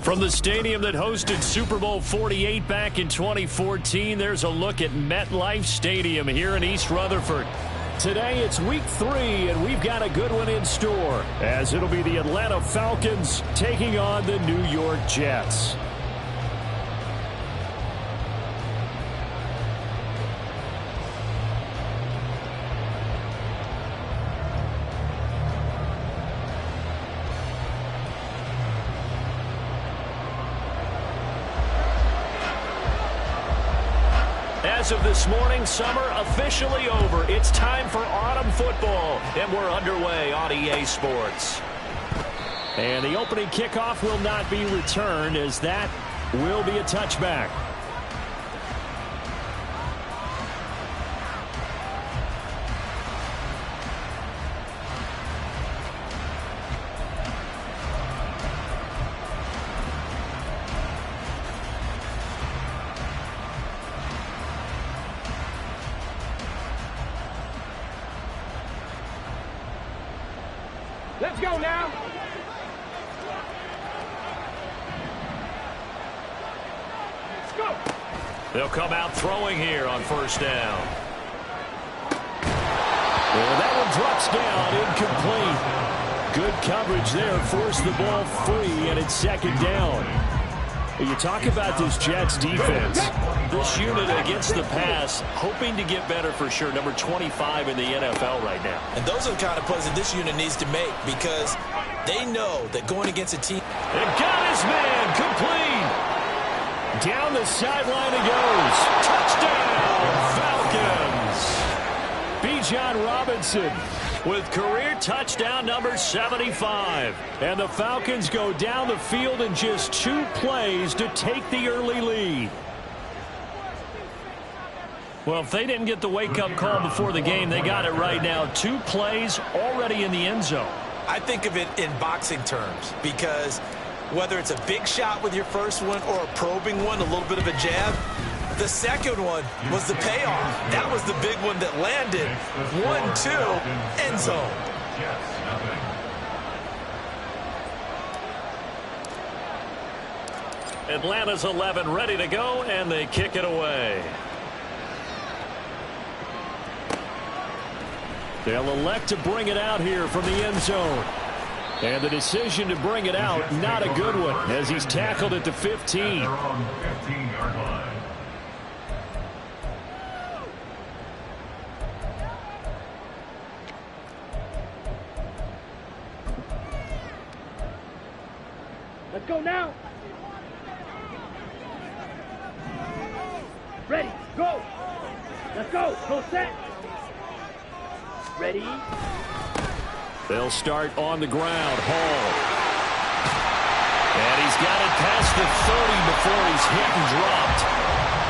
From the stadium that hosted Super Bowl 48 back in 2014, there's a look at MetLife Stadium here in East Rutherford. Today it's week 3, and we've got a good one in store, as it'll be the Atlanta Falcons taking on the New York Jets. As of this morning, summer officially over. It's time for autumn football, and we're underway on EA Sports. And the opening kickoff will not be returned, as that will be a touchback. Let's go now. Let's go. They'll come out throwing here on first down. Well, that one drops down, incomplete. Good coverage there, forced the ball free, and it's second down. You talk about this Jets defense. This unit against the pass, hoping to get better for sure. Number 25 in the NFL right now. And those are the kind of plays that this unit needs to make, because they know that going against a team. And got his man complete. Down the sideline it goes. Touchdown, Falcons. Bijan Robinson with career touchdown number 75. And the Falcons go down the field in just 2 plays to take the early lead. Well, if they didn't get the wake-up call before the game, they got it right now. 2 plays already in the end zone. I think of it in boxing terms, because whether it's a big shot with your first one or a probing one, a little bit of a jab, the second one was the payoff. That was the big one that landed. 1-2, end zone. Atlanta's 11 ready to go, and they kick it away. They'll elect to bring it out here from the end zone. And the decision to bring it out, not a good one, as he's tackled at the 15. Let's go now. Ready, go. Let's go. Go set. Ready. They'll start on the ground. Hall. And he's got it past the 30 before he's hit and dropped.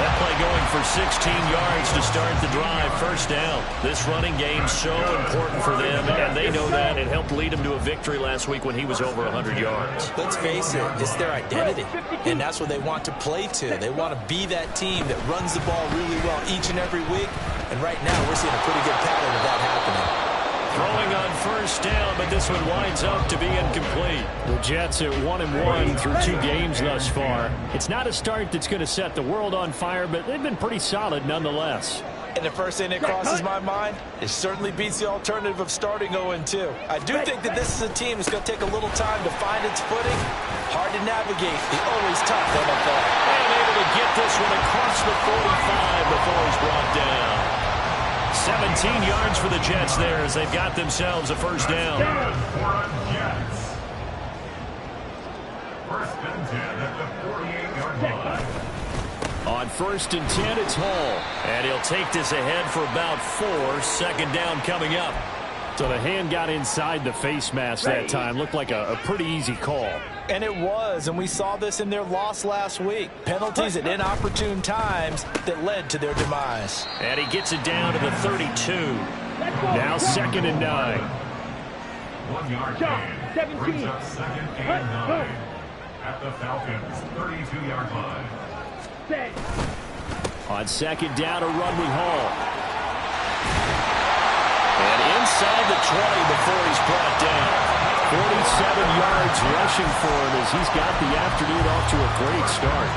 That play going for 16 yards to start the drive. First down. This running game so important for them, and they know that. It helped lead him to a victory last week when he was over 100 yards. Let's face it, it's their identity, and that's what they want to play to. They want to be that team that runs the ball really well each and every week, and right now we're seeing a pretty good pattern of that happening. Throwing on first down, but this one winds up to be incomplete. The Jets at 1-1 through 2 games thus far. It's not a start that's going to set the world on fire, but they've been pretty solid nonetheless. And the first thing that crosses my mind, it certainly beats the alternative of starting 0-2. I do think that this is a team that's going to take a little time to find its footing. Hard to navigate the always tough NFL. And able to get this one across the 45 before he's brought down. 17 yards for the Jets there as they've got themselves a first down. First and 10 at the 48-yard line. On first and 10, it's Hall. And he'll take this ahead for about 4. Second down coming up. So the hand got inside the face mask that time. Looked like a pretty easy call. And it was, and we saw this in their loss last week. Penalties at inopportune times that led to their demise. And he gets it down to the 32. Now second and 9. 1 yard gain. 17. Brings up second and 9 at the Falcons' 32-yard line. On second down, a run with Hall. And inside the 20 before he's brought down. yards rushing for him as he's got the afternoon off to a great start.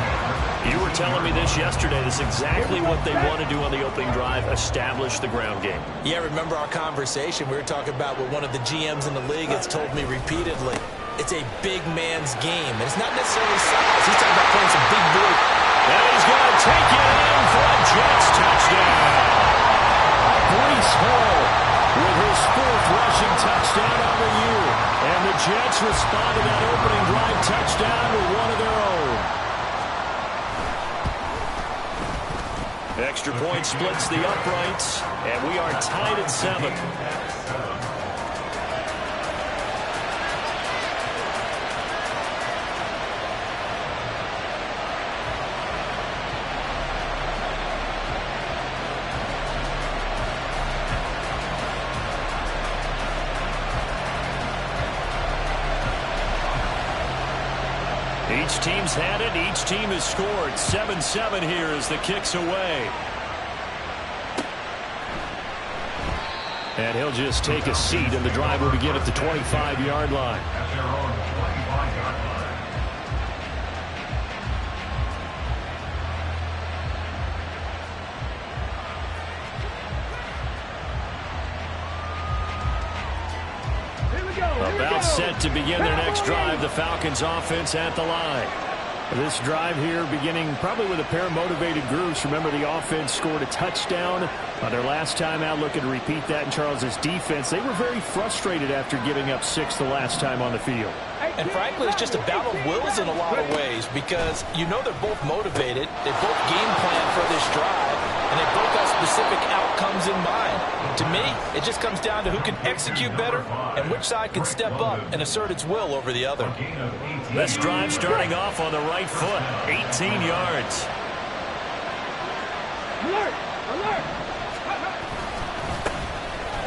You were telling me this yesterday. This is exactly what they want to do on the opening drive, establish the ground game. Yeah, remember our conversation. We were talking about what one of the GMs in the league has told me repeatedly. It's a big man's game. And it's not necessarily size. He's talking about playing some big boy. And he's going to take it in for a Jets touchdown. Breece Hall with his 4th rushing touchdown on the year. And the Jets respond to that opening drive touchdown with one of their own. Extra point splits the uprights, and we are tied at 7. Each team's had it. Each team has scored. 7-7 here as the kick's away. And he'll just take a seat, and the drive will begin at the 25-yard line. At their own 25-yard line. About set to begin their next drive, the Falcons offense at the line. This drive here beginning probably with a pair of motivated groups. Remember, the offense scored a touchdown on their last time out. Looking to repeat that in Charles's defense. They were very frustrated after giving up 6 the last time on the field. And frankly, it's just a battle of wills in a lot of ways because you know they're both motivated. They both game plan for this drive, and they both have specific outcomes in mind. To me, it just comes down to who can execute better and which side can step up and assert its will over the other. This drive starting off on the right foot, 18 yards. Alert! Alert!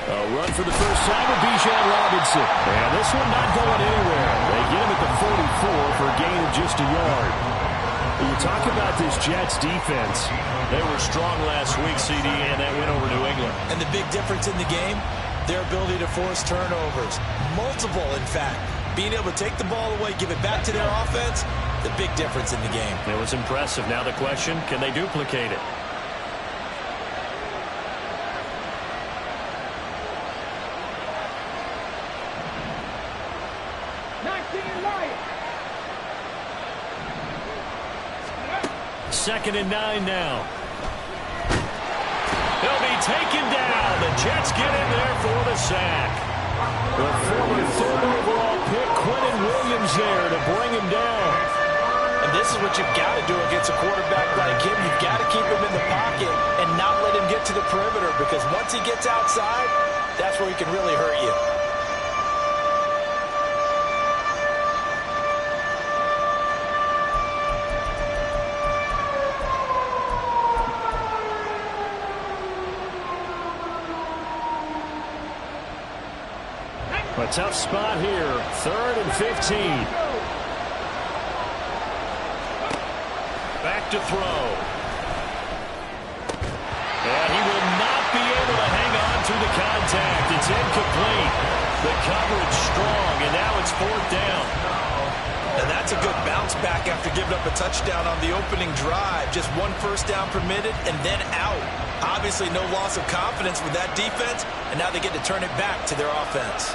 A run for the first time with Bijan Robinson. And this one not going anywhere. They get him at the 44 for a gain of just a yard. You talk about this Jets defense. They were strong last week, CD, and that went over New England. And the big difference in the game, their ability to force turnovers. Multiple, in fact. Being able to take the ball away, give it back to their offense, the big difference in the game. It was impressive. Now the question, can they duplicate it? Second and 9 now. He'll be taken down. The Jets get in there for the sack. The former 3rd overall pick, Quentin Williams, there to bring him down. And this is what you've got to do against a quarterback like him. You've got to keep him in the pocket and not let him get to the perimeter because once he gets outside, that's where he can really hurt you. A tough spot here. 3rd and 15. Back to throw. And he will not be able to hang on to the contact. It's incomplete. The coverage strong, and now it's 4th down. And that's a good bounce back after giving up a touchdown on the opening drive. Just 1 first down permitted and then out. Obviously no loss of confidence with that defense, and now they get to turn it back to their offense.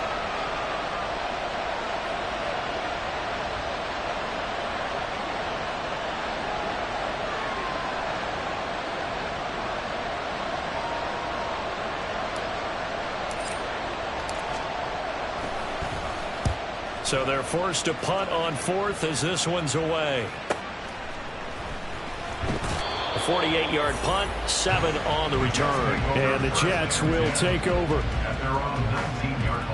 So they're forced to punt on 4th as this one's away. A 48-yard punt, 7 on the return. And the Jets will take over. At their own 19-yard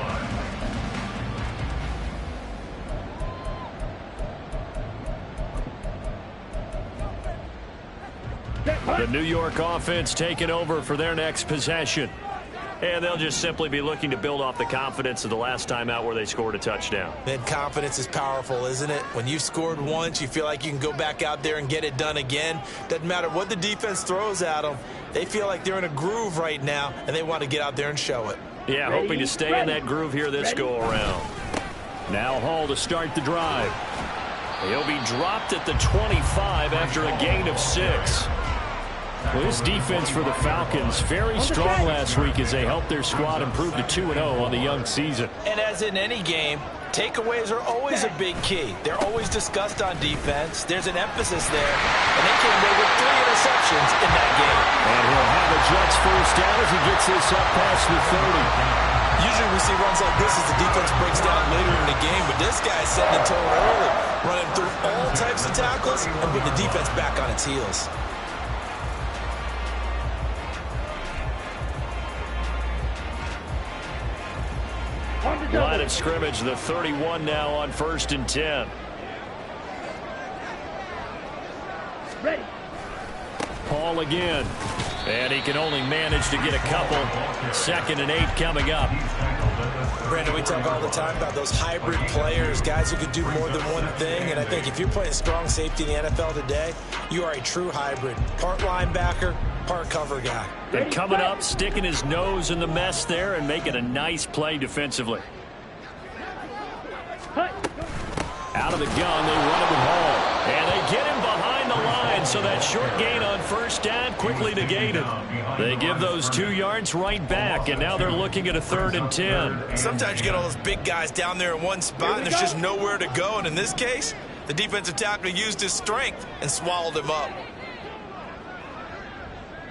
line. The New York offense taking over for their next possession. And they'll just simply be looking to build off the confidence of the last time out where they scored a touchdown. Man, confidence is powerful, isn't it? When you've scored once, you feel like you can go back out there and get it done again. Doesn't matter what the defense throws at them. They feel like they're in a groove right now, and they want to get out there and show it. Yeah, hoping to stay in that groove here this go-around. Now Hall to start the drive. He'll be dropped at the 25 after a gain of 6. Well, this defense for the Falcons, very strong last week as they helped their squad improve to 2-0 on the young season. And as in any game, takeaways are always a big key. They're always discussed on defense. There's an emphasis there, and they came away with 3 interceptions in that game. And he'll have a Jets first down as he gets this up past the 30. Usually we see runs like this as the defense breaks down later in the game, but this guy's setting the tone early, running through all types of tackles and putting the defense back on its heels. Line of scrimmage, the 31 now on 1st and 10. Ready. Paul again. And he can only manage to get a couple. 2nd and 8 coming up. Brandon, we talk all the time about those hybrid players, guys who can do more than one thing. And I think if you're playing strong safety in the NFL today, you are a true hybrid. Part linebacker, part cover guy. And coming up, sticking his nose in the mess there and making a nice play defensively. Out of the gun, they run it with Hall. And they get him behind the line, so that short gain on 1st down quickly negated. They give those 2 yards right back, and now they're looking at a 3rd and 10. Sometimes you get all those big guys down there in one spot, and there's just nowhere to go. And in this case, the defensive tackle used his strength and swallowed him up.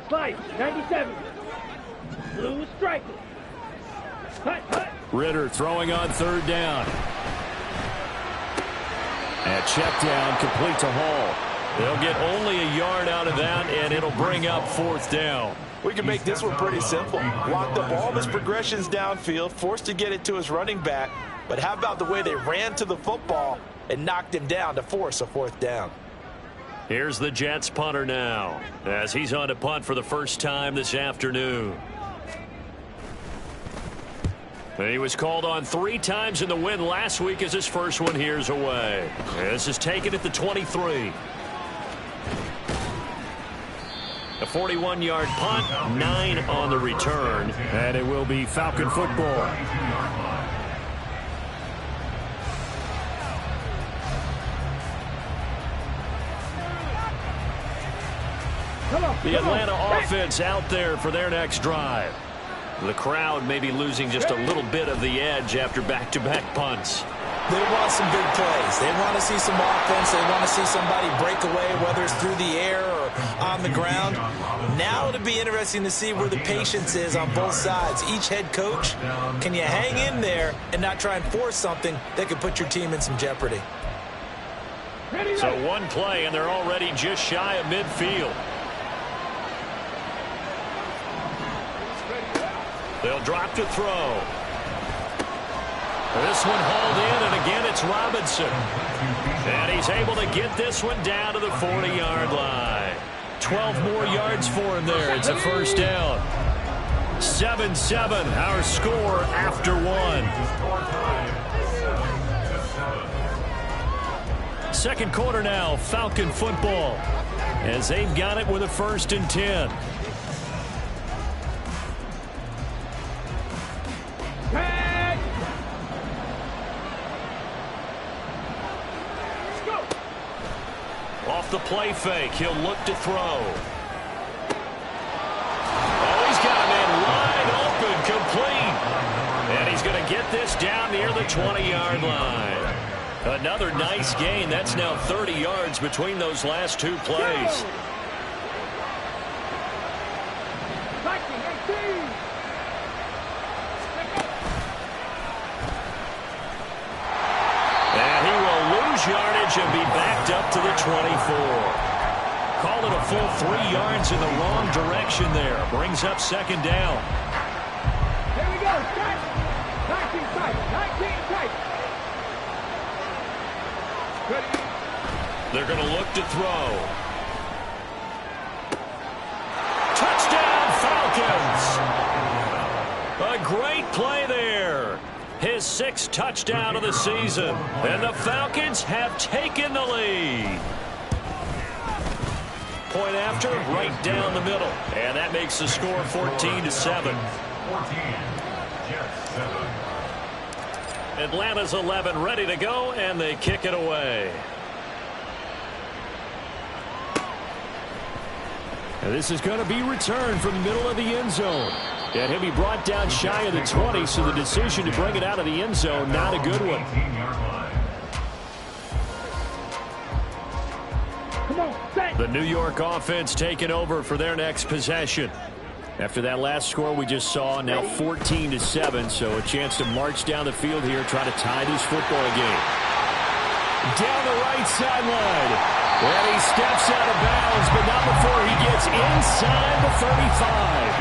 Slide, 97. Blue striker. Hut. Ritter throwing on 3rd down. And check down, complete to Hall. They'll get only a yard out of that, and it'll bring up 4th down. We can make this one pretty simple. Locked up all of his progressions downfield, forced to get it to his running back. But how about the way they ran to the football and knocked him down to force a 4th down? Here's the Jets punter now, as he's on to punt for the first time this afternoon. He was called on 3 times in the win last week as his first one here's away. This is taken at the 23. A 41-yard punt, 9 on the return, and it will be Falcon football. The Atlanta offense out there for their next drive. The crowd may be losing just a little bit of the edge after back-to-back punts. They want some big plays. They want to see some offense. They want to see somebody break away, whether it's through the air or on the ground. Now it'll be interesting to see where the patience is on both sides. Each head coach, can you hang in there and not try and force something that could put your team in some jeopardy? So 1 play, and they're already just shy of midfield. They'll drop to throw. This one hauled in, and again it's Robinson. And he's able to get this one down to the 40-yard line. 12 more yards for him there. It's a first down. 7-7, our score after 1. Second quarter now, Falcon football, as they've got it with a 1st and 10. Off the play fake, he'll look to throw. Oh, he's got a man wide open, complete. And he's going to get this down near the 20-yard line. Another nice gain. That's now 30 yards between those last 2 plays. Yardage and be backed up to the 24. Call it a full 3 yards in the wrong direction there. Brings up 2nd down. Here we go. 19 tight. 19 tight. They're going to look to throw. Touchdown Falcons. A great play there. His 6th touchdown of the season. And the Falcons have taken the lead. Point after, right down the middle. And that makes the score 14-7. 14, Jets 7. Atlanta's 11 ready to go, and they kick it away. And this is going to be returned from the middle of the end zone. And he'll be brought down shy of the 20, so the decision to bring it out of the end zone, not a good one. Come on, set. The New York offense taking over for their next possession. After that last score we just saw, now 14-7, so a chance to march down the field here, try to tie this football game. Down the right sideline. And he steps out of bounds, but not before he gets inside the 35.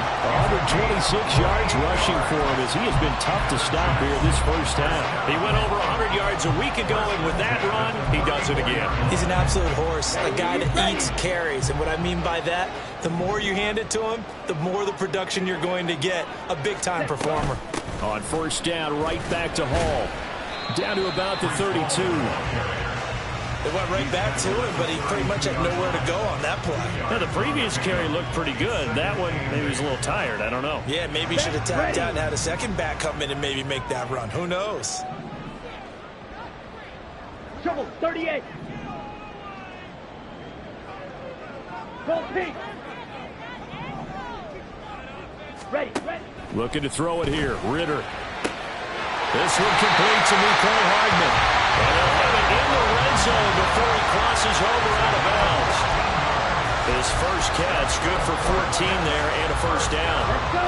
126 yards rushing for him, as he has been tough to stop here this first half. He went over 100 yards a week ago, and with that run, he does it again. He's an absolute horse, a guy that eats carries. And what I mean by that, the more you hand it to him, the more the production you're going to get. A big-time performer. On first down, right back to Hall. Down to about the 32. They went right back to him, but he pretty much had nowhere to go on that play. Now, the previous carry looked pretty good. That one, maybe he was a little tired. I don't know. Yeah, maybe he should have tapped out and had a second back come in and maybe make that run. Who knows? Trouble, 38. Go Pete. Ready. Looking to throw it here. Ritter. This one complete to Mecole Hardman. And they'll have it in the red zone before he crosses over out of bounds. His first catch, good for 14 there and a first down. Let's go.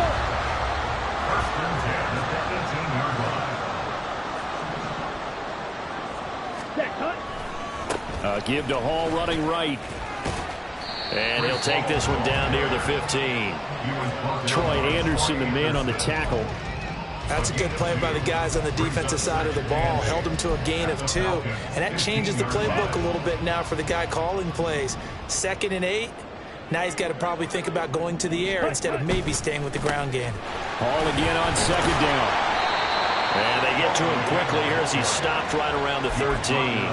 First and 10 at the 18-yard line. Set, cut. Give to Hall running right. And he'll take this one down near the 15. Troy Anderson, the man on the tackle. That's a good play by the guys on the defensive side of the ball. Held him to a gain of 2. And that changes the playbook a little bit now for the guy calling plays. 2nd and 8. Now he's got to probably think about going to the air instead of maybe staying with the ground game. Hall again on 2nd down. And they get to him quickly here as he's stopped right around the 13.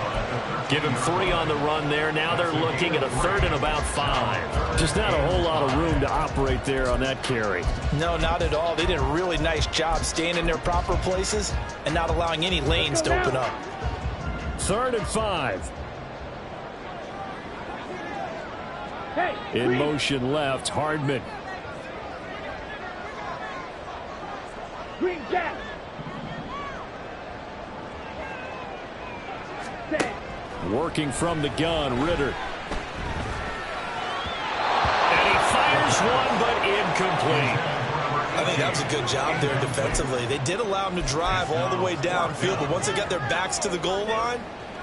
Give him 3 on the run there. Now they're looking at a 3rd and about 5. Just not a whole lot of room to operate there on that carry. No, not at all. They did a really nice job staying in their proper places and not allowing any lanes to open up. 3rd and 5. Hey, in motion left, Hardman. Green Jack. Set. Working from the gun, Ritter. And he fires one, but incomplete. I think that was a good job there defensively. They did allow him to drive all the way downfield, but once they got their backs to the goal line,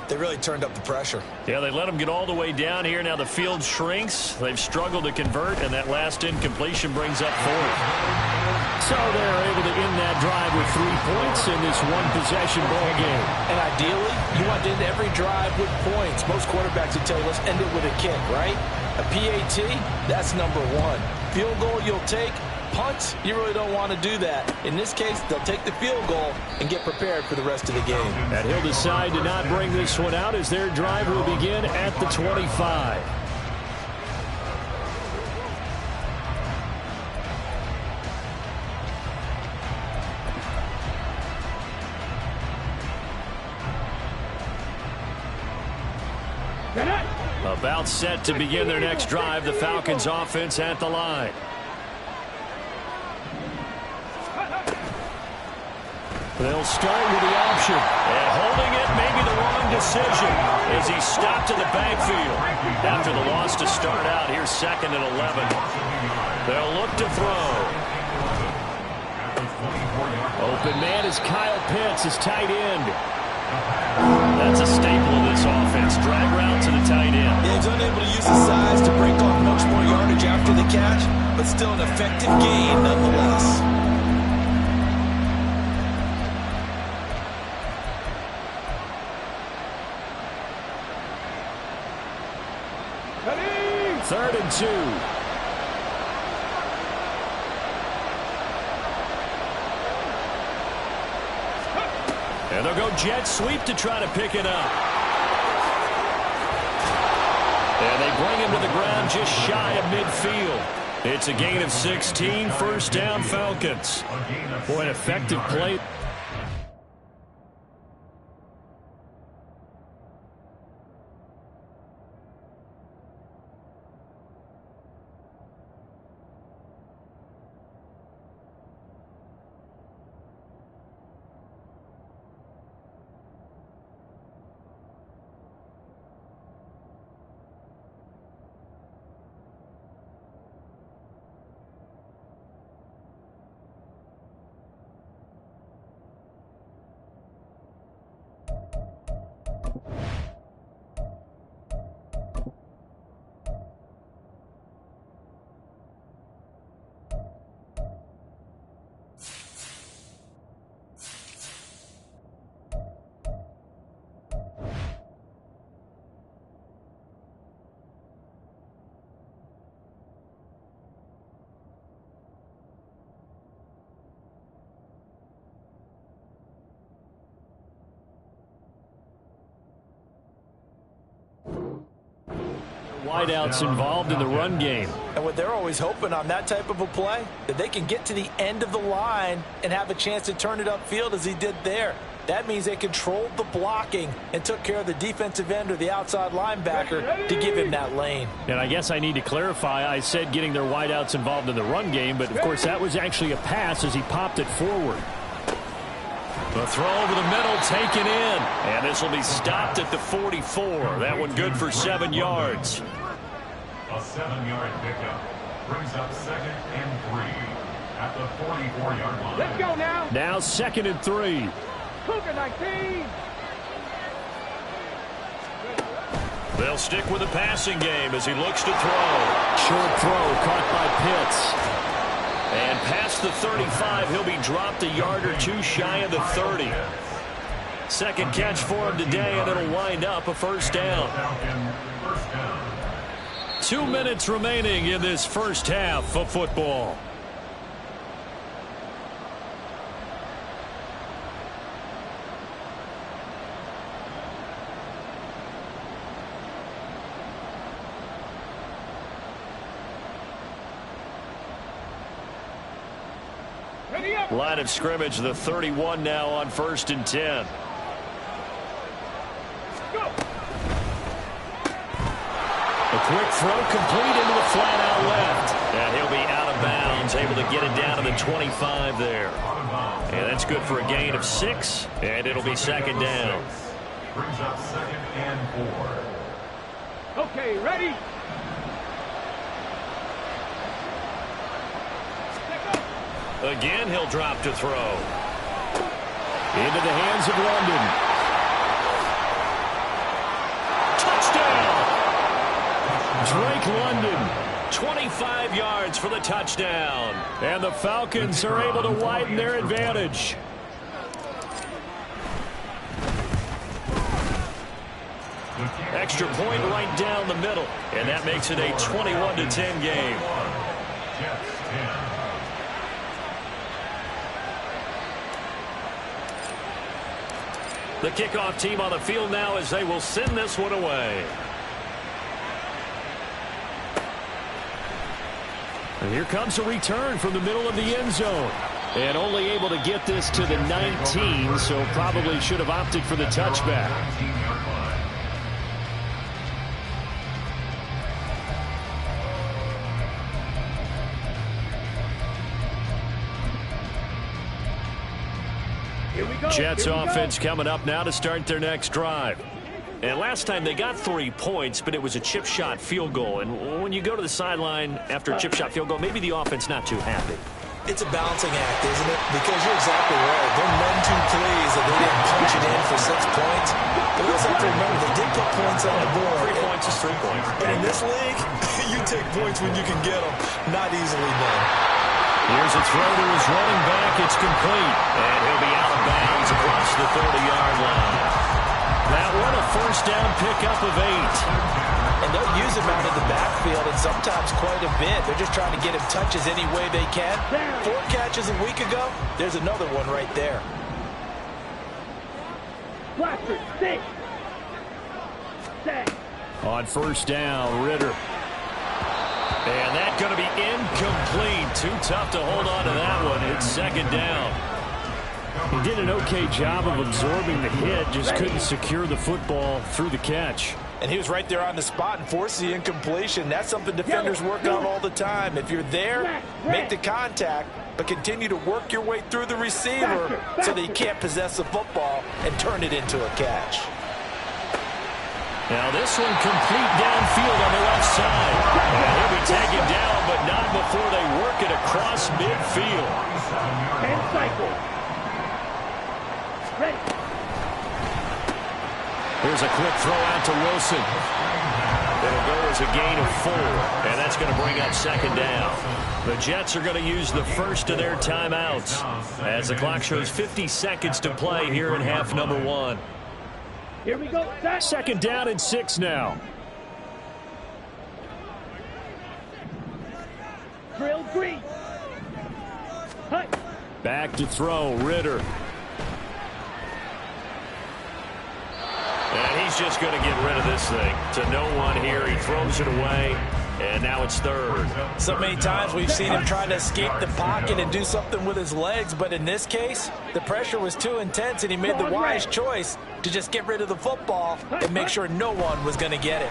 they really turned up the pressure. Yeah, they let him get all the way down here. Now the field shrinks. They've struggled to convert, and that last incompletion brings up 4th. So they're able to end that drive with 3 points in this one-possession ball game. And ideally, you want to end every drive with points. Most quarterbacks would tell you, let's end it with a kick, right? A PAT, that's number 1. Field goal you'll take. Punts, you really don't want to do that. In this case, they'll take the field goal and get prepared for the rest of the game. And he'll decide to not bring this one out as their drive will begin at the 25. About set to begin their next drive, the Falcons offense at the line. They'll start with the option. And holding it may be the wrong decision as he stopped in the backfield. After the loss to start out, here's 2nd and 11. They'll look to throw. Open man is Kyle Pitts, his tight end. That's a staple of this offense. Drag route to the tight end. Yeah, he's unable to use his size to break off much more yardage after the catch, but still an effective gain nonetheless. Ready. 3rd and 2. And they'll go jet sweep to try to pick it up. And they bring him to the ground just shy of midfield. It's a gain of 16, first down Falcons. Boy, an effective play. Wideouts involved in the run game. And what they're always hoping on that type of a play, that they can get to the end of the line and have a chance to turn it upfield as he did there. That means they controlled the blocking and took care of the defensive end or the outside linebacker to give him that lane. And I guess I need to clarify, I said getting their wideouts involved in the run game, but of course that was actually a pass as he popped it forward. The throw over the middle taken in. And this will be stopped at the 44. That one good for 7 yards. A 7-yard pickup brings up 2nd and 3 at the 44-yard line. Let's go now. Now 2nd and 3. Cougar 19. They'll stick with the passing game as he looks to throw. Short throw caught by Pitts. And past the 35, he'll be dropped a yard or two shy of the 30. Second catch for him today, and it'll wind up a first down. 2 minutes remaining in this first half of football. Line of scrimmage, the 31 now on 1st and 10. Go. A quick throw complete into the flat out left. And he'll be out of bounds, able to get it down to the 25 there. And that's good for a gain of 6, and it'll be 2nd down. Brings up 2nd and 4. Okay, ready. Again, he'll drop to throw. Into the hands of London. Touchdown! Drake London, 25 yards for the touchdown. And the Falcons are able to widen their advantage. Extra point right down the middle. And that makes it a 21-10 game. Jets 10. The kickoff team on the field now as they will send this one away. And here comes a return from the middle of the end zone. And only able to get this to the 19, so probably should have opted for the touchback. Jets offense coming up now to start their next drive. And last time they got 3 points, but it was a chip shot field goal. And when you go to the sideline after a chip shot field goal, maybe the offense not too happy. It's a balancing act, isn't it? Because you're exactly right. They're none too pleased that they didn't punch it in for 6 points. But we also have to remember they did put points on the board. 3 points is 3 points. And in this league, you take points when you can get them. Not easily done. Here's a throw to his running back. It's complete. And he'll be out of bounds across the 30-yard line. That one a first down pickup of 8. And they'll use him out of the backfield, and sometimes quite a bit. They're just trying to get him touches any way they can. 4 catches a week ago. There's another one right there. Blaster, stick. Set. On first down, Ritter. And that's going to be incomplete. Too tough to hold on to that one. It's 2nd down. He did an okay job of absorbing the hit, just couldn't secure the football through the catch. And he was right there on the spot and forced the incompletion. That's something defenders work on all the time. If you're there, make the contact, but continue to work your way through the receiver so that you can't possess the football and turn it into a catch. Now this one complete downfield on the left side. And he'll be taken down, but not before they work it across midfield. 10 cycles. Ready. Here's a quick throw out to Wilson. It'll go as a gain of 4, and that's going to bring up 2nd down. The Jets are going to use the first of their timeouts as the clock shows 50 seconds to play here in half number 1. Here we go. 2nd down and 6 now. Drill green. Hut. Back to throw, Ritter. And he's just going to get rid of this thing to no one here. He throws it away, and now it's third. So many times we've seen him try to escape the pocket and do something with his legs, but in this case, the pressure was too intense, and he made the wise choice to just get rid of the football and make sure no one was going to get it.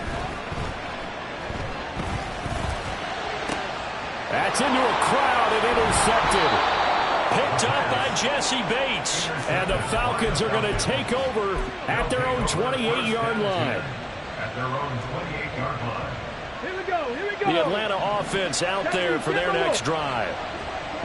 That's into a crowd and intercepted. Picked up by Jesse Bates. And the Falcons are going to take over at their own 28-yard line. At their own 28-yard line. Here we go, here we go. The Atlanta offense out there for their next drive.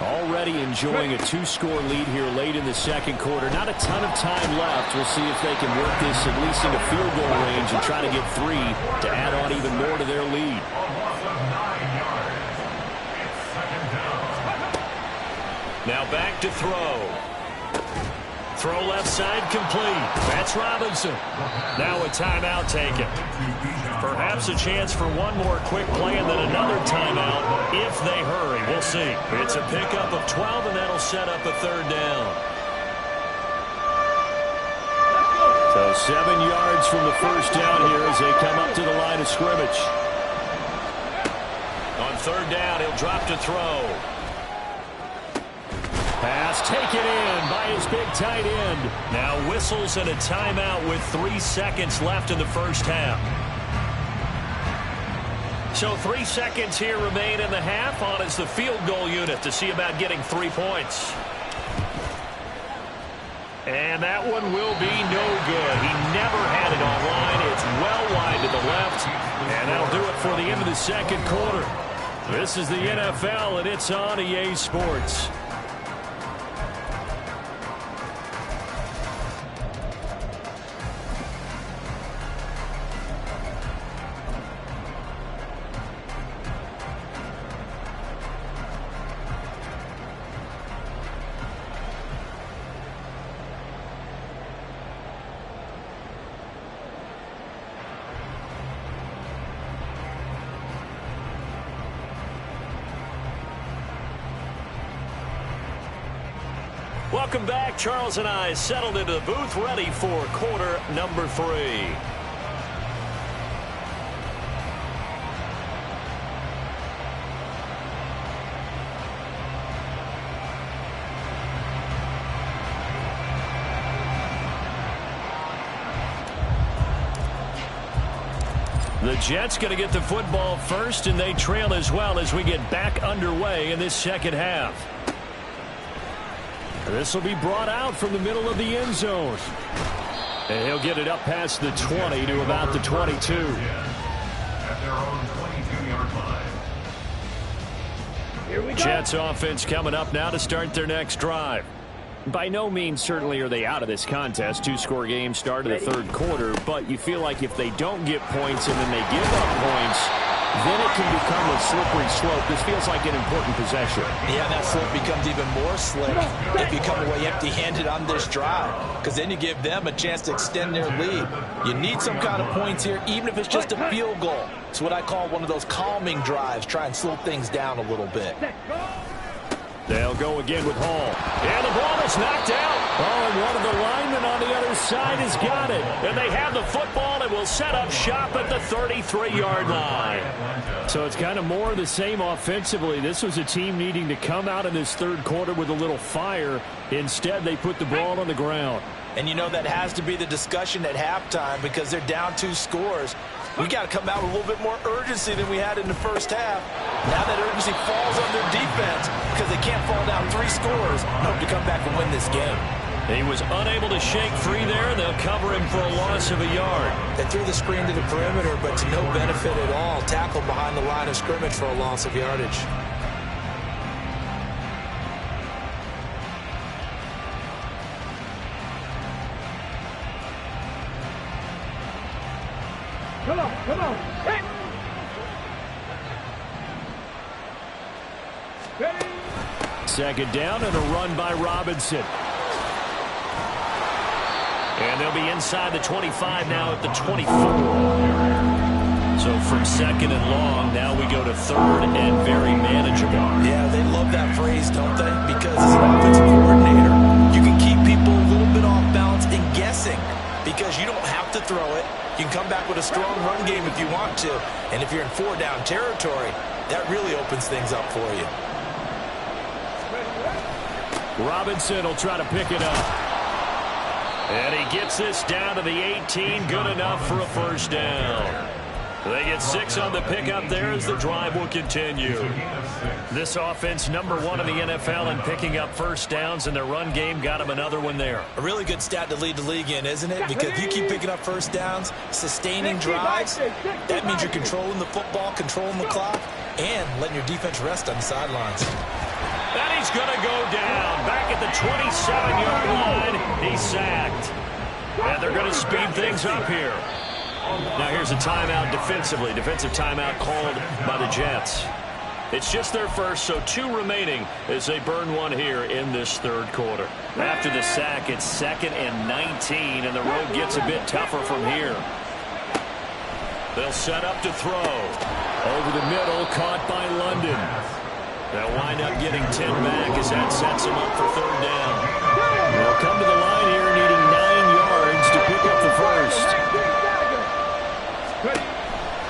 Already enjoying a 2-score lead here late in the second quarter. Not a ton of time left. We'll see if they can work this at least into field goal range and try to get 3 to add on even more to their lead. A loss of 9 yards. It's second down. Now back to throw. Throw left side complete. That's Robinson. Now a timeout taken. Perhaps a chance for one more quick play and then another timeout if they hurry. We'll see. It's a pickup of 12, and that'll set up a third down. So 7 yards from the first down here as they come up to the line of scrimmage. On third down, he'll drop to throw. Pass taken in by his big tight end. Now whistles and a timeout with 3 seconds left in the first half. So 3 seconds here remain in the half. On is the field goal unit to see about getting 3 points. And that one will be no good. He never had it online. It's well wide to the left. And that'll do it for the end of the second quarter. This is the NFL, and it's on EA Sports. Welcome back. Charles and I settled into the booth, ready for quarter number 3. The Jets going to get the football first, and they trail as well as we get back underway in this second half. This will be brought out from the middle of the end zone. And he'll get it up past the 20 to about the 22. At their own 22-yard line. Here we go. Jets offense coming up now to start their next drive. By no means certainly are they out of this contest. 2-score game start of the third quarter, but you feel like if they don't get points and then they give up points, then it can become a slippery slope. This feels like an important possession. Yeah, that slope becomes even more slick if you come away empty-handed on this drive, because then you give them a chance to extend their lead. You need some kind of points here, even if it's just a field goal. It's what I call one of those calming drives. Try and slow things down a little bit. They'll go again with Hall. And the ball is knocked out. Oh, and one of the linemen on the other side has got it. And they have the football and will set up shop at the 33-yard line. So it's kind of more of the same offensively. This was a team needing to come out in this third quarter with a little fire. Instead, they put the ball on the ground. And you know that has to be the discussion at halftime because they're down 2 scores. We got to come out with a little bit more urgency than we had in the first half. Now that urgency falls on their defense because they can't fall down 3 scores and hope to come back and win this game. He was unable to shake free there. They'll cover him for a loss of a yard. They threw the screen to the perimeter, but to no benefit at all. Tackled behind the line of scrimmage for a loss of yardage. Come on, come on. Hey. Ready. Second down and a run by Robinson. And they'll be inside the 25 now at the 24. So from second and long, now we go to third and very manageable. Yeah, they love that phrase, don't they? Because as an offensive coordinator, you can keep people a little bit off balance and guessing because because you don't have to throw it. You can come back with a strong run game if you want to. And if you're in 4-down territory, that really opens things up for you. Robinson will try to pick it up. And he gets this down to the 18. Good enough for a first down. They get 6 on the pickup there as the drive will continue. This offense, number 1 in the NFL in picking up first downs, and their run game got them another one there. A really good stat to lead the league in, isn't it? Because if you keep picking up first downs, sustaining drives, that means you're controlling the football, controlling the clock, and letting your defense rest on the sidelines. And he's going to go down. Back at the 27-yard line, he's sacked. And they're going to speed things up here. Now here's a timeout defensively. Defensive timeout called by the Jets. It's just their first, so 2 remaining as they burn one here in this third quarter. After the sack, it's 2nd and 19, and the road gets a bit tougher from here. They'll set up to throw. Over the middle, caught by London. They'll wind up getting 10 back as that sets them up for third down. They'll come to the line here needing 9 yards to pick up the first.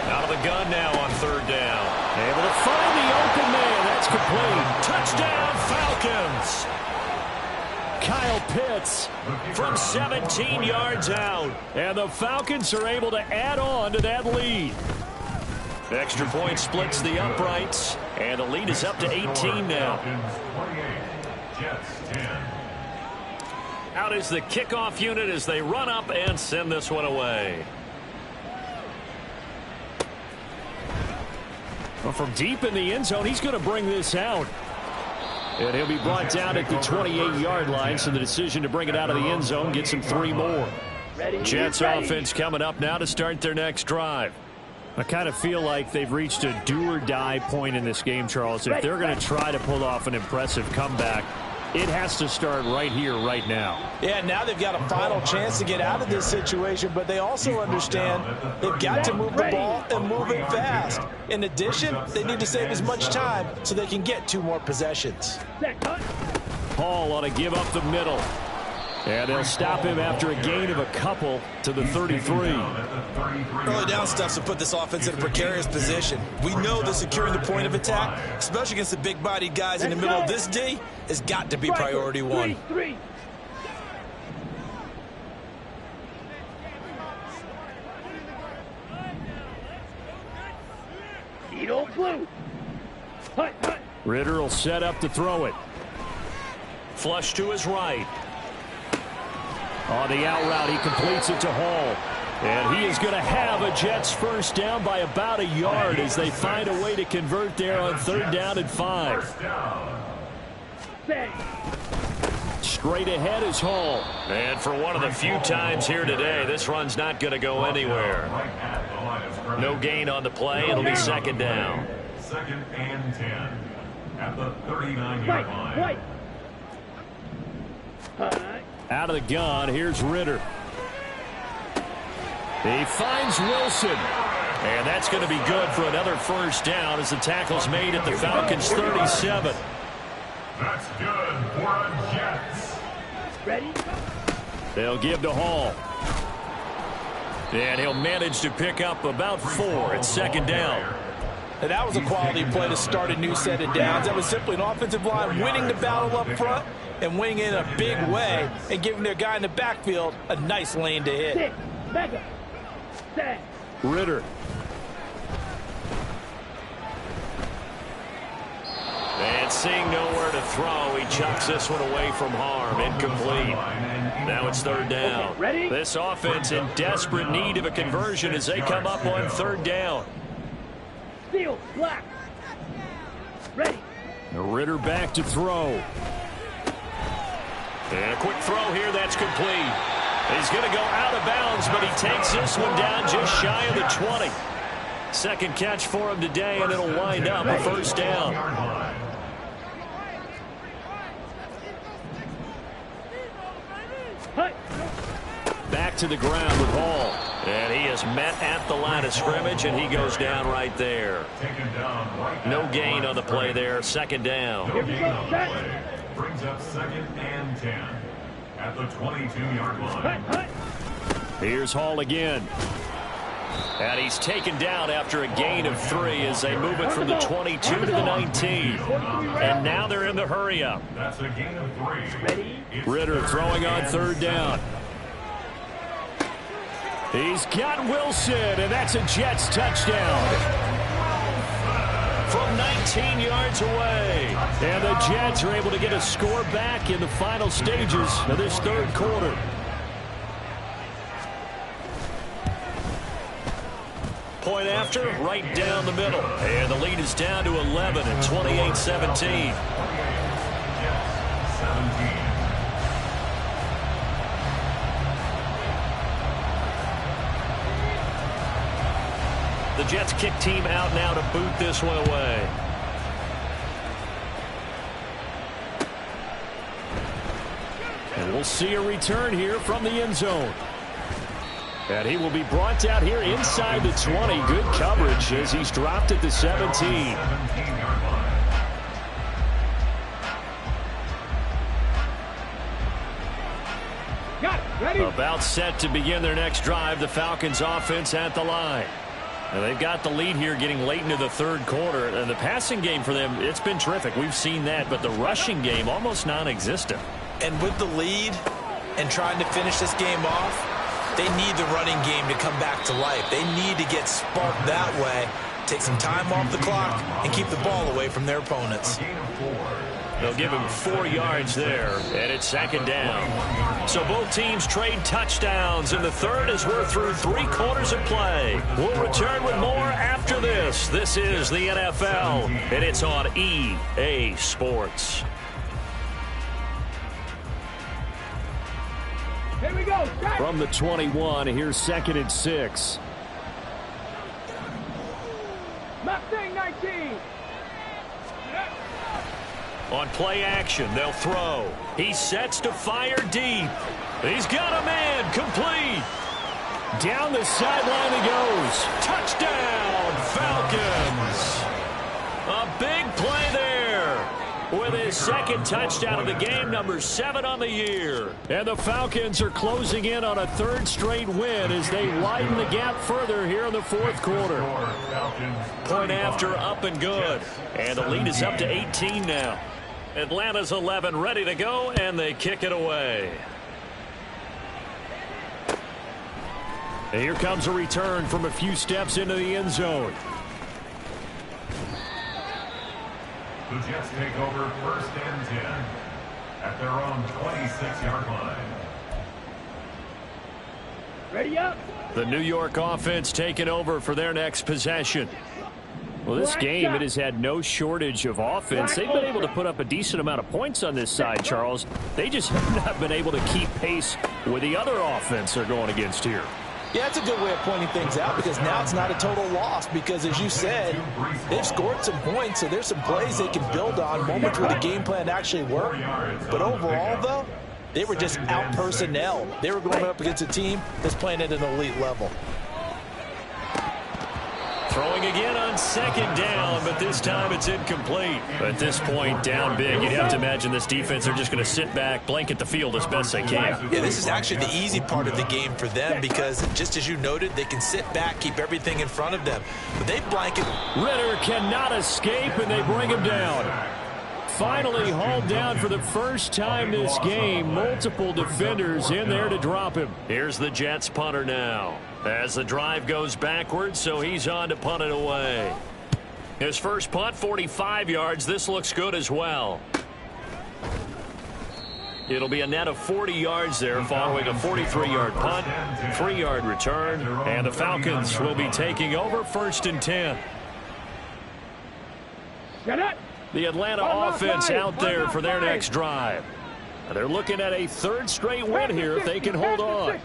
Out of the gun now on third down. Able to find the open man. That's complete. Touchdown, Falcons. Kyle Pitts from 17 yards out. And the Falcons are able to add on to that lead. Extra point splits the uprights. And the lead is up to 18 now. Out is the kickoff unit as they run up and send this one away. Well, from deep in the end zone, he's going to bring this out. And he'll be brought down at the 28-yard line, so the decision to bring it out of the end zone gets him 3 more. Jets offense coming up now to start their next drive. I kind of feel like they've reached a do-or-die point in this game, Charles. If they're going to try to pull off an impressive comeback, it has to start right here, right now. Yeah, now they've got a final chance to get out of this situation, but they also understand they've got to move the ball and move it fast. In addition, they need to save as much time so they can get 2 more possessions. Hall ought to give up the middle. And they'll stop him after a gain of a couple to the 33. Early down stuff to put this offense in a precarious position. We know that securing the point of attack, especially against the big-bodied guys in the middle of this D, has got to be priority 1. Ritter will set up to throw it. Flush to his right. On the out route, he completes it to Hall. And he is going to have a Jets first down by about 1 yard as they find a way to convert there on 3rd down and 5. Straight ahead is Hall. And for one of the few times here today, this run's not going to go anywhere. No gain on the play. It'll be 2nd down. 2nd and 10 at the 39-yard line. Out of the gun, here's Ritter. He finds Wilson. And that's going to be good for another first down as the tackle's made at the Falcons' 37. That's good for a Jets. Ready? They'll give to Hall. And he'll manage to pick up about 4 at 2nd down. And that was a quality play to start a new set of downs. That was simply an offensive line winning the battle up front and winning in a big way and giving their guy in the backfield a nice lane to hit. Back up. Set. Ritter. And seeing nowhere to throw, he chucks this one away from harm. Incomplete. Now it's 3rd down. Okay, ready? This offense in desperate need of a conversion as they come up on 3rd down. Steel, black. Ready. Ritter back to throw. And a quick throw here, that's complete. He's going to go out of bounds, but he takes this one down just shy of the 20. 2nd catch for him today, and it'll wind up a first down. Back to the ground with Hall. And he is met at the line of scrimmage, and he goes down right there. No gain on the play there. 2nd down. Brings up 2nd and 10 at the 22-yard line. Here's Hall again. And he's taken down after a gain of 3 as they move it from the 22 to the 19. And now they're in the hurry-up. That's a gain of 3. Ritter throwing on 3rd down. He's got Wilson, and that's a Jets touchdown. From 19 yards away. And the Jets are able to get a score back in the final stages of this 3rd quarter. Point after, right down the middle. And the lead is down to 11 at 28-17. 17. The Jets kick team out now to boot this one away. And we'll see a return here from the end zone. And he will be brought down here inside the 20. Good coverage as he's dropped at the 17. 17-yard line. Got it. Ready? About set to begin their next drive. The Falcons offense at the line. And they've got the lead here getting late into the 3rd quarter. And the passing game for them, it's been terrific. We've seen that. But the rushing game, almost non-existent. And with the lead and trying to finish this game off, they need the running game to come back to life. They need to get sparked that way, take some time off the clock, and keep the ball away from their opponents. Gain of 4. They'll give him 4 yards there, and it's 2nd down. So both teams trade touchdowns in the 3rd as we're through 3 quarters of play. We'll return with more after this. This is the NFL, and it's on EA Sports. Here we go. Start. From the 21, here's 2nd and 6. Mustang 19. On play action, they'll throw. He sets to fire deep. He's got a man, complete. Down the sideline he goes. Touchdown, Falcons. A big play there. With his 2nd touchdown of the game, number 7 on the year. And the Falcons are closing in on a 3rd straight win as they widen the gap further here in the 4th quarter. Point after, up and good. And the lead is up to 18 now. Atlanta's 11 ready to go, and they kick it away. And here comes a return from a few steps into the end zone. The Jets take over 1st and 10 at their own 26-yard line. Ready up. The New York offense taking over for their next possession. Well, this game, it has had no shortage of offense. They've been able to put up a decent amount of points on this side, Charles. They just have not been able to keep pace with the other offense they're going against here. Yeah, that's a good way of pointing things out because now it's not a total loss because, as you said, they've scored some points, so there's some plays they can build on, moments where the game plan actually worked. But overall, though, they were just out-personnel. They were going up against a team that's playing at an elite level. Throwing again on 2nd down, but this time it's incomplete. At this point, down big, you'd have to imagine this defense, they're just going to sit back, blanket the field as best they can. Yeah, this is actually the easy part of the game for them because, just as you noted, they can sit back, keep everything in front of them. But they blanket. Ritter cannot escape, and they bring him down. Finally hauled down for the first time this game. Multiple defenders in there to drop him. Here's the Jets punter now. As the drive goes backwards, so he's on to punt it away. His first punt, 45 yards. This looks good as well. It'll be a net of 40 yards there following a 43-yard punt, 3-yard return, and the Falcons will be taking over 1st and 10. Get it. The Atlanta offense out there for their next drive. They're looking at a 3rd straight win here if they can hold on.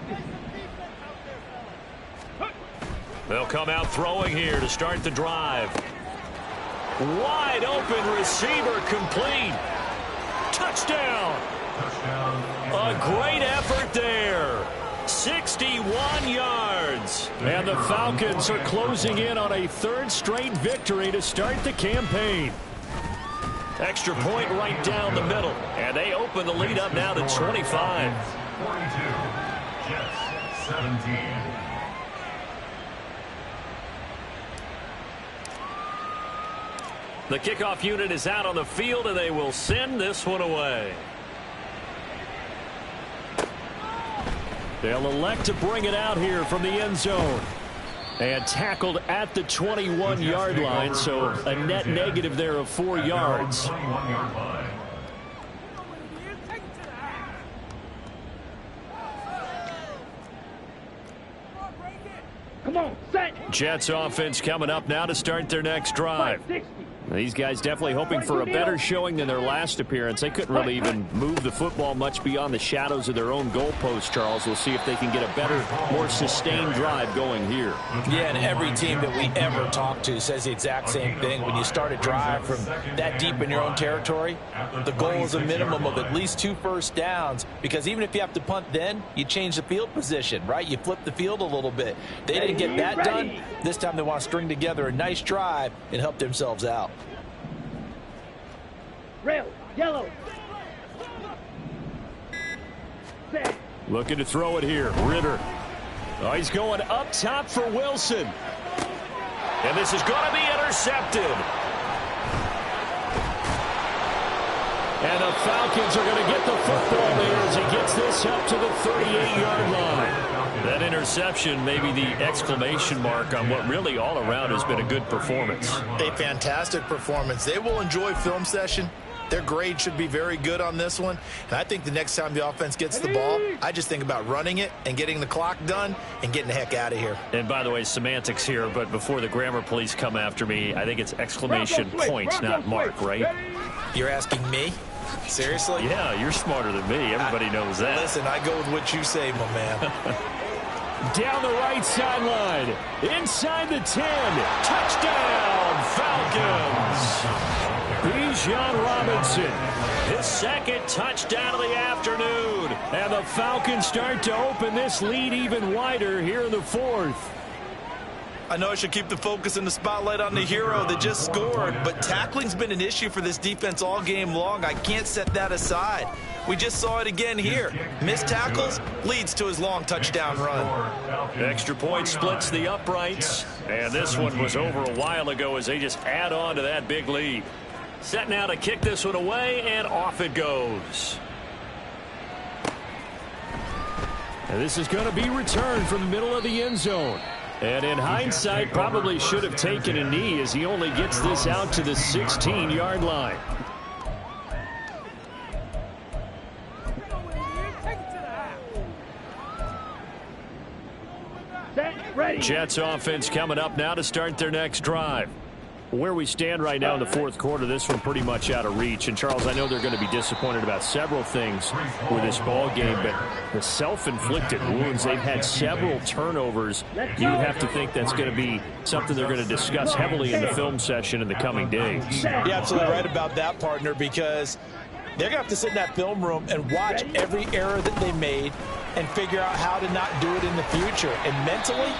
They'll come out throwing here to start the drive. Wide open receiver complete. Touchdown. A great effort there. 61 yards. And the Falcons are closing in on a 3rd straight victory to start the campaign. Extra point right down the middle. And they open the lead up now to 25. 42. Jets 17. The kickoff unit is out on the field, and they will send this one away. They'll elect to bring it out here from the end zone. And tackled at the 21-yard line, so a net negative there of 4 yards. Come on, set. Jets offense coming up now to start their next drive. These guys definitely hoping for a better showing than their last appearance. They couldn't really even move the football much beyond the shadows of their own goalpost, Charles. We'll see if they can get a better, more sustained drive going here. Yeah, and every team that we ever talk to says the exact same thing. When you start a drive from that deep in your own territory, the goal is a minimum of at least 2 first downs, because even if you have to punt then, you change the field position, right? You flip the field a little bit. They didn't get that done. This time they want to string together a nice drive and help themselves out. Rail, yellow. Set. Looking to throw it here. Ritter. Oh, he's going up top for Wilson. And this is going to be intercepted. And the Falcons are going to get the football there as he gets this up to the 38-yard line. That interception may be the exclamation mark on what really all around has been a good performance. A fantastic performance. They will enjoy film session. Their grade should be very good on this one. And I think the next time the offense gets the ball, I just think about running it and getting the clock done and getting the heck out of here. And by the way, semantics here, but before the grammar police come after me, I think it's exclamation points, not mark, right? You're asking me? Seriously? Yeah, you're smarter than me. Everybody knows that. Listen, I go with what you say, my man. Down the right sideline. Inside the 10. Touchdown, Falcons. Bijan Robinson. His second touchdown of the afternoon. And the Falcons start to open this lead even wider here in the 4th. I know I should keep the focus and the spotlight on the hero that just scored, but tackling's been an issue for this defense all game long. I can't set that aside. We just saw it again here. Missed tackles leads to his long touchdown run. Extra point splits the uprights, and this one was over a while ago as they just add on to that big lead. Set now to kick this one away, and off it goes. And this is going to be returned from the middle of the end zone. And in hindsight, probably should have taken a knee as he only gets this out to the 16-yard line. Set. Ready. Jets offense coming up now to start their next drive. Where we stand right now in the 4th quarter, this one pretty much out of reach. And, Charles, I know they're going to be disappointed about several things with this ball game, but the self-inflicted wounds, they've had several turnovers. You would have to think that's going to be something they're going to discuss heavily in the film session in the coming days. You're absolutely right about that, partner, because they're going to have to sit in that film room and watch every error that they made and figure out how to not do it in the future. And mentally,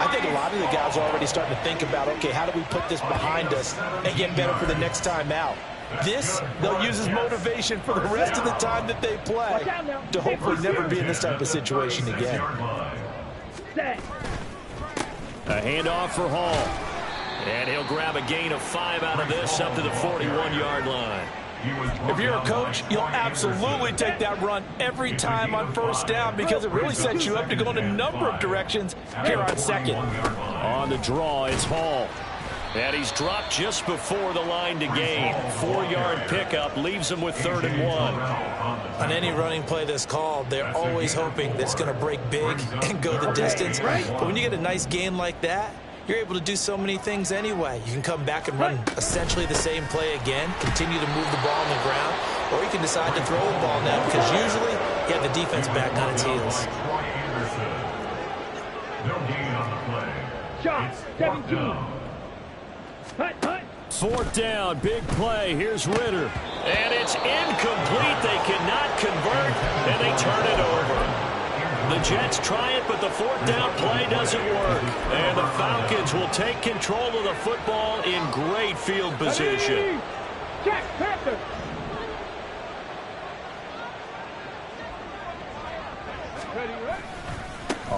I think a lot of the guys are already starting to think about, okay, how do we put this behind us and get better for the next time out? This, they'll use as motivation for the rest of the time that they play to hopefully never be in this type of situation again. Set. A handoff for Hall. And he'll grab a gain of 5 out of this up to the 41-yard line. If you're a coach, you'll absolutely take that run every time on first down because it really sets you up to go in a number of directions here on second. On the draw, it's Hall. And he's dropped just before the line to gain. 4-yard pickup leaves him with 3rd and 1. On any running play that's called, they're always hoping that it's going to break big and go the distance. But when you get a nice gain like that, you're able to do so many things anyway. You can come back and run essentially the same play again, continue to move the ball on the ground, or you can decide to throw the ball now because usually you have the defense back on its heels. Shot. 17. Hut, hut. 4th down, big play. Here's Ritter. And it's incomplete. They cannot convert, and they turn it over. The Jets try it, but the 4th down play doesn't work. And the Falcons will take control of the football in great field position. Jack Panther.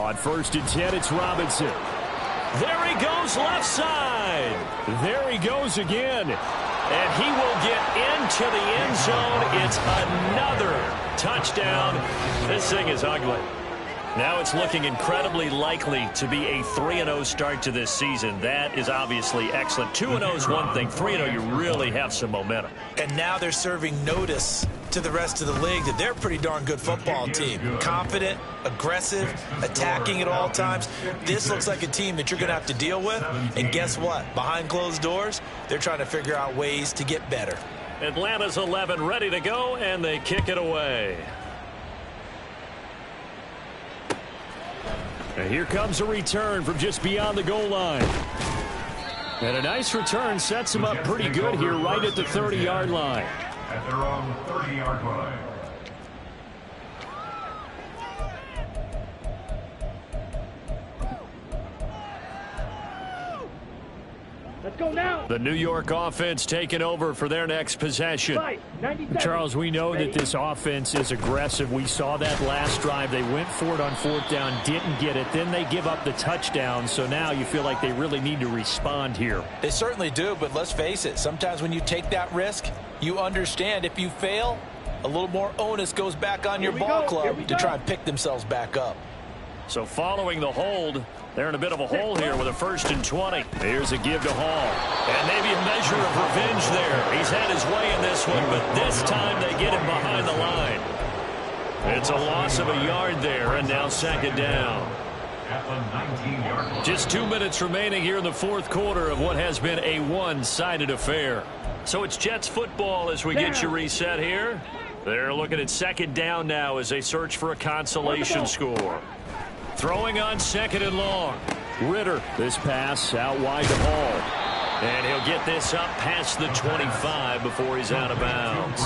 On 1st and 10, it's Robinson. There he goes left side. There he goes again. And he will get into the end zone. It's another touchdown. This thing is ugly. Now it's looking incredibly likely to be a 3-0 start to this season. That is obviously excellent. 2-0 is one thing. 3-0, you really have some momentum. And now they're serving notice to the rest of the league that they're a pretty darn good football team. Confident, aggressive, attacking at all times. This looks like a team that you're going to have to deal with. And guess what? Behind closed doors, they're trying to figure out ways to get better. Atlanta's 11 ready to go, and they kick it away. And here comes a return from just beyond the goal line. And a nice return sets them up pretty good here right at the 30-yard line. At their own 30-yard line. Let's go now. The New York offense taking over for their next possession. Charles, we know that this offense is aggressive. We saw that last drive. They went for it on 4th down, didn't get it. Then they give up the touchdown. So now you feel like they really need to respond here. They certainly do, but let's face it. Sometimes when you take that risk, you understand if you fail, a little more onus goes back on your ball club to try and pick themselves back up. So following the hold, they're in a bit of a hole here with a 1st and 20. Here's a give to Hall. And maybe a measure of revenge there. He's had his way in this one, but this time they get him behind the line. It's a loss of a yard there, and now 2nd down. At the 19-yard line. Just 2 minutes remaining here in the 4th quarter of what has been a one-sided affair. So it's Jets football as we get you reset here. They're looking at 2nd down now as they search for a consolation score. Throwing on 2nd and long. Ritter, this pass out wide to Hall. And he'll get this up past the 25 before he's out of bounds.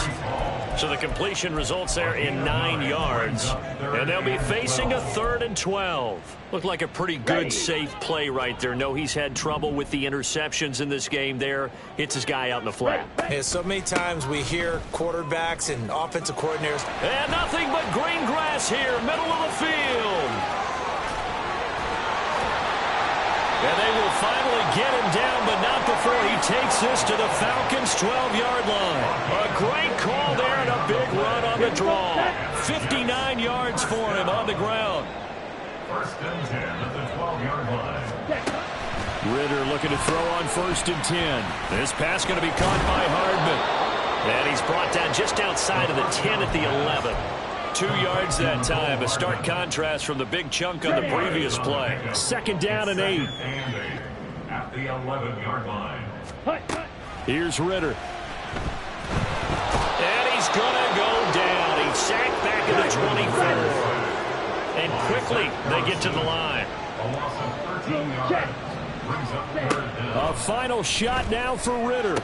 So the completion results there in 9 yards. And they'll be facing a 3rd and 12. Looked like a pretty good, safe play right there. No, he's had trouble with the interceptions in this game there. Hits his guy out in the flat. Hey, so many times we hear quarterbacks and offensive coordinators. And nothing but green grass here, middle of the field. And they will finally get him down, but not before he takes this to the Falcons' 12-yard line. A great call there and a big run on the draw. 59 yards for him on the ground. 1st and 10 at the 12-yard line. Ritter looking to throw on 1st and 10. This pass going to be caught by Hardman. And he's brought down just outside of the 10 at the 11. 2 yards that time. A stark contrast from the big chunk on the previous play. 2nd down and 8. At the 11-yard line. Here's Ritter. And he's going to go down. He's sacked back at the 24. And quickly they get to the line. A loss of 13 yards. Brings up 3rd down. A final shot now for Ritter.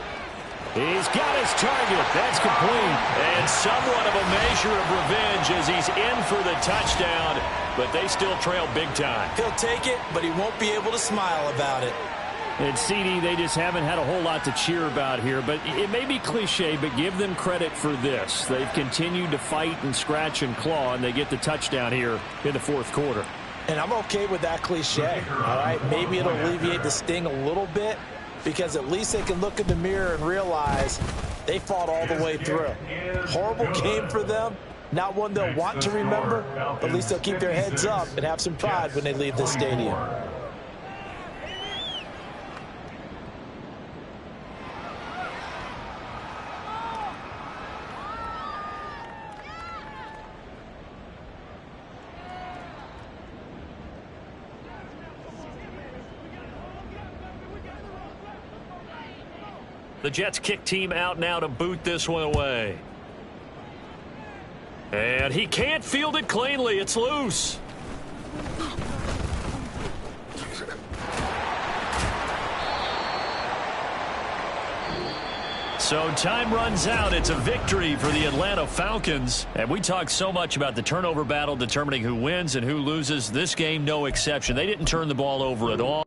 He's got his target. That's complete. And somewhat of a measure of revenge as he's in for the touchdown, but they still trail big time. He'll take it, but he won't be able to smile about it. And CD, they just haven't had a whole lot to cheer about here, but it may be cliche, but give them credit for this. They've continued to fight and scratch and claw, and they get the touchdown here in the 4th quarter. And I'm okay with that cliche, all right? Maybe it'll alleviate the sting a little bit, because at least they can look in the mirror and realize they fought all the way through. Horrible game for them. Not one they'll want to remember, but at least they'll keep their heads up and have some pride when they leave the stadium. The Jets kick team out now to boot this one away. And he can't field it cleanly. It's loose. So time runs out. It's a victory for the Atlanta Falcons. And we talk so much about the turnover battle determining who wins and who loses. This game, no exception. They didn't turn the ball over at all.